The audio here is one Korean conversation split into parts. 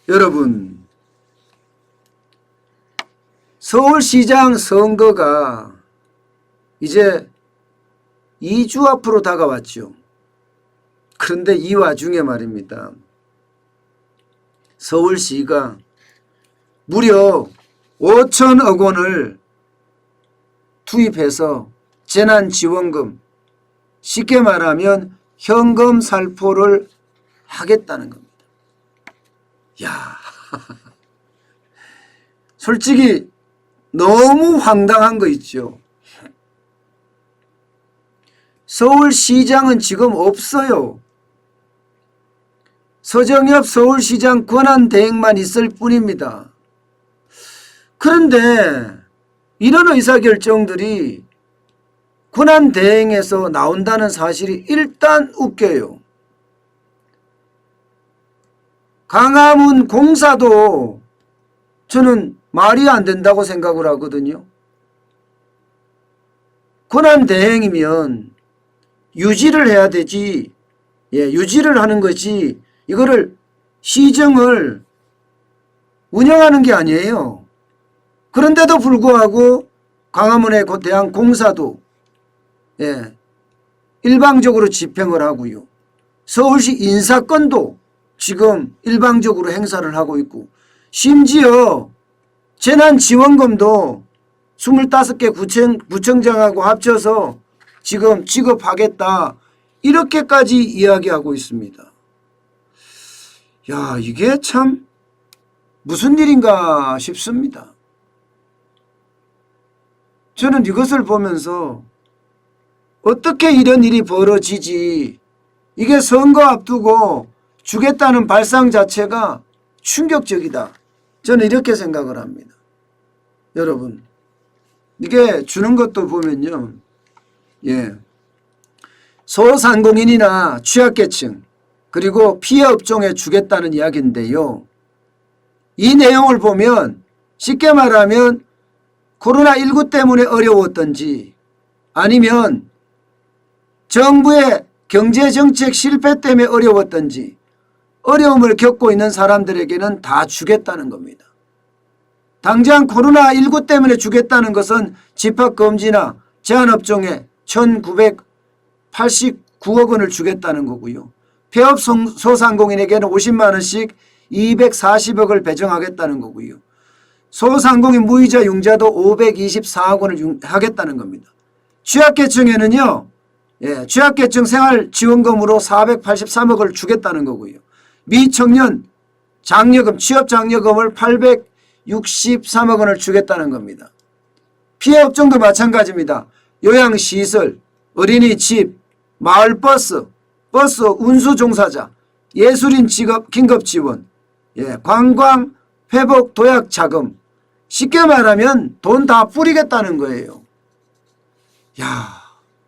여러분, 서울시장 선거가 이제 2주 앞으로 다가왔죠. 그런데 이 와중에 말입니다. 서울시가 무려 5천억 원을 투입해서 재난지원금, 쉽게 말하면 현금 살포를 하겠다는 겁니다. 야, 솔직히 너무 황당한 거 있죠. 서울시장은 지금 없어요. 서정엽 서울시장 권한대행만 있을 뿐입니다. 그런데 이런 의사결정들이 권한대행에서 나온다는 사실이 일단 웃겨요. 광화문 공사도 저는 말이 안 된다고 생각을 하거든요. 권한대행이면 유지를 해야 되지, 유지를 하는 거지, 이거를 시정을 운영하는 게 아니에요. 그런데도 불구하고 광화문에 대한 공사도 일방적으로 집행을 하고요. 서울시 인사권도 지금 일방적으로 행사를 하고 있고, 심지어 재난지원금도 25개 구청장하고 합쳐서 지금 지급하겠다, 이렇게까지 이야기하고 있습니다. 야, 이게 참 무슨 일인가 싶습니다. 저는 이것을 보면서 어떻게 이런 일이 벌어지지, 이게 선거 앞두고 주겠다는 발상 자체가 충격적이다, 저는 이렇게 생각을 합니다. 여러분, 이게 주는 것도 보면요, 소상공인이나 취약계층 그리고 피해업종에 주겠다는 이야기인데요, 이 내용을 보면 쉽게 말하면 코로나19 때문에 어려웠던지 아니면 정부의 경제정책 실패 때문에 어려웠던지 어려움을 겪고 있는 사람들에게는 다 주겠다는 겁니다. 당장 코로나19 때문에 주겠다는 것은 집합금지나 제한업종에 1989억 원을 주겠다는 거고요. 폐업 소상공인에게는 50만 원씩 240억을 배정하겠다는 거고요. 소상공인 무이자 융자도 524억 원을 하겠다는 겁니다. 취약계층에는요, 취약계층 생활지원금으로 483억을 주겠다는 거고요. 미청년 장려금, 취업장려금을 863억 원을 주겠다는 겁니다. 피해업종도 마찬가지입니다. 요양시설, 어린이집, 마을버스, 버스 운수종사자, 예술인 직업 긴급지원, 관광 회복 도약 자금, 쉽게 말하면 돈 다 뿌리겠다는 거예요. 야,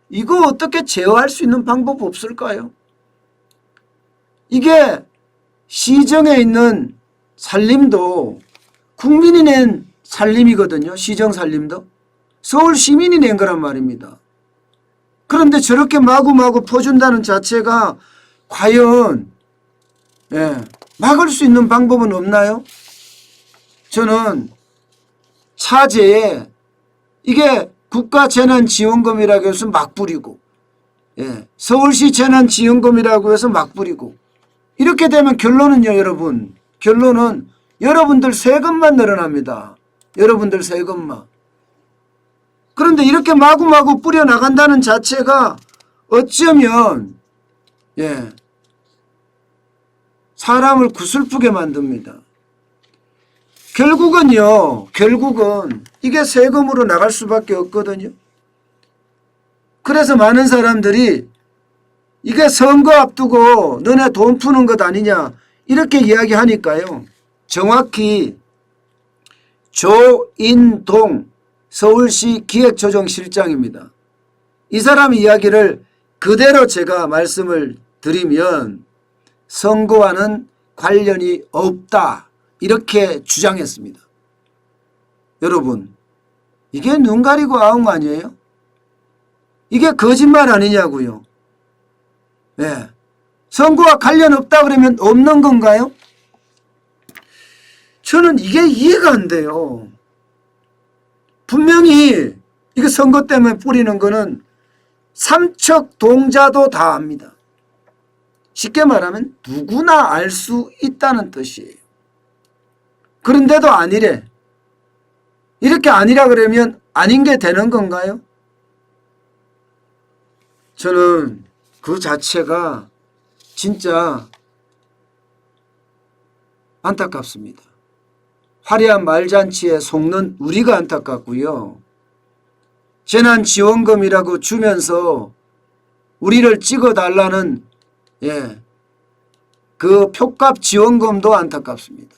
이거 어떻게 제어할 수 있는 방법 없을까요? 이게 시정에 있는 살림도 국민이 낸 살림이거든요. 시정 살림도 서울 시민이 낸 거란 말입니다. 그런데 저렇게 마구마구 퍼준다는 자체가 과연 막을 수 있는 방법은 없나요? 저는 차제에 이게 국가재난지원금이라고 해서 막 뿌리고, 서울시 재난지원금이라고 해서 막 뿌리고, 이렇게 되면 결론은요, 여러분, 결론은 여러분들 세금만 늘어납니다. 여러분들 세금만. 그런데 이렇게 마구마구 뿌려나간다는 자체가 어쩌면 사람을 구슬프게 만듭니다. 결국은 이게 세금으로 나갈 수밖에 없거든요. 그래서 많은 사람들이 이게 선거 앞두고 너네 돈 푸는 것 아니냐, 이렇게 이야기하니까요. 정확히 조인동 서울시 기획조정실장입니다. 이 사람 이야기를 그대로 제가 말씀을 드리면 선거와는 관련이 없다, 이렇게 주장했습니다. 여러분, 이게 눈 가리고 아웅 아니에요? 이게 거짓말 아니냐고요. 선거와 관련 없다 그러면 없는 건가요? 저는 이게 이해가 안 돼요. 분명히 이거 선거 때문에 뿌리는 거는 삼척 동자도 다 압니다. 쉽게 말하면 누구나 알 수 있다는 뜻이에요. 그런데도 아니래. 이렇게 아니라 그러면 아닌 게 되는 건가요? 저는 그 자체가 진짜 안타깝습니다. 화려한 말잔치에 속는 우리가 안타깝고요. 재난지원금이라고 주면서 우리를 찍어달라는 그 표값 지원금도 안타깝습니다.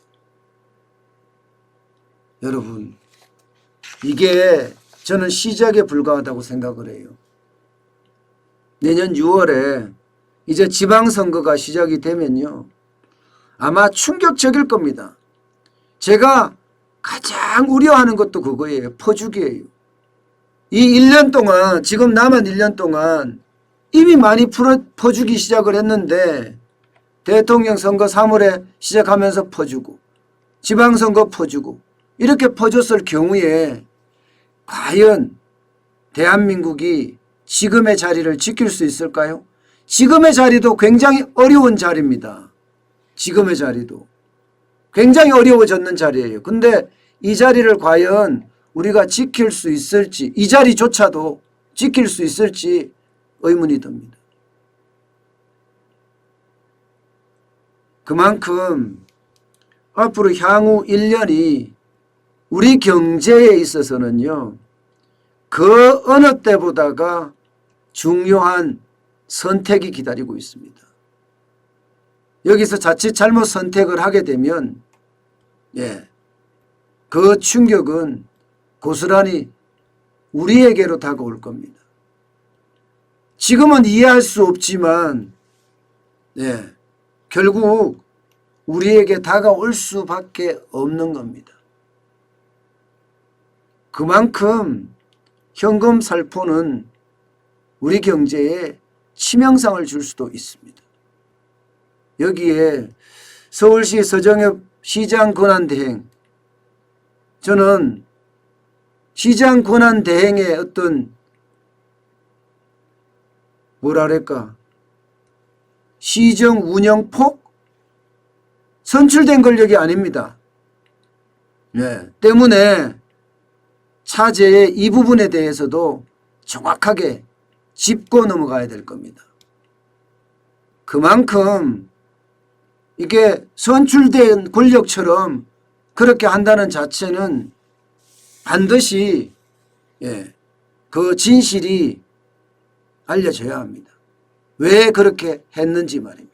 여러분, 이게 저는 시작에 불과하다고 생각을 해요. 내년 6월에 이제 지방선거가 시작이 되면요, 아마 충격적일 겁니다. 제가 가장 우려하는 것도 그거예요. 퍼주기예요. 이 1년 동안, 지금 남은 1년 동안 이미 많이 퍼주기 시작을 했는데, 대통령 선거 3월에 시작하면서 퍼주고 지방선거 퍼주고 이렇게 퍼줬을 경우에 과연 대한민국이 지금의 자리를 지킬 수 있을까요? 지금의 자리도 굉장히 어려운 자리입니다. 지금의 자리도 굉장히 어려워졌는 자리예요. 근데 이 자리를 과연 우리가 지킬 수 있을지, 이 자리조차도 지킬 수 있을지 의문이 듭니다. 그만큼 앞으로 향후 1년이 우리 경제에 있어서는요, 그 어느 때보다가 중요한 선택이 기다리고 있습니다. 여기서 자칫 잘못 선택을 하게 되면 그 충격은 고스란히 우리에게로 다가올 겁니다. 지금은 이해할 수 없지만 결국 우리에게 다가올 수밖에 없는 겁니다. 그만큼 현금 살포는 우리 경제에 치명상을 줄 수도 있습니다. 여기에 서울시 서정엽 시장 권한대행, 저는 시장 권한대행의 어떤 뭐랄까 시정 운영폭? 선출된 권력이 아닙니다. 때문에 차제의 이 부분에 대해서도 정확하게 짚고 넘어가야 될 겁니다. 그만큼 이게 선출된 권력처럼 그렇게 한다는 자체는 반드시 그 진실이 알려져야 합니다. 왜 그렇게 했는지 말입니다.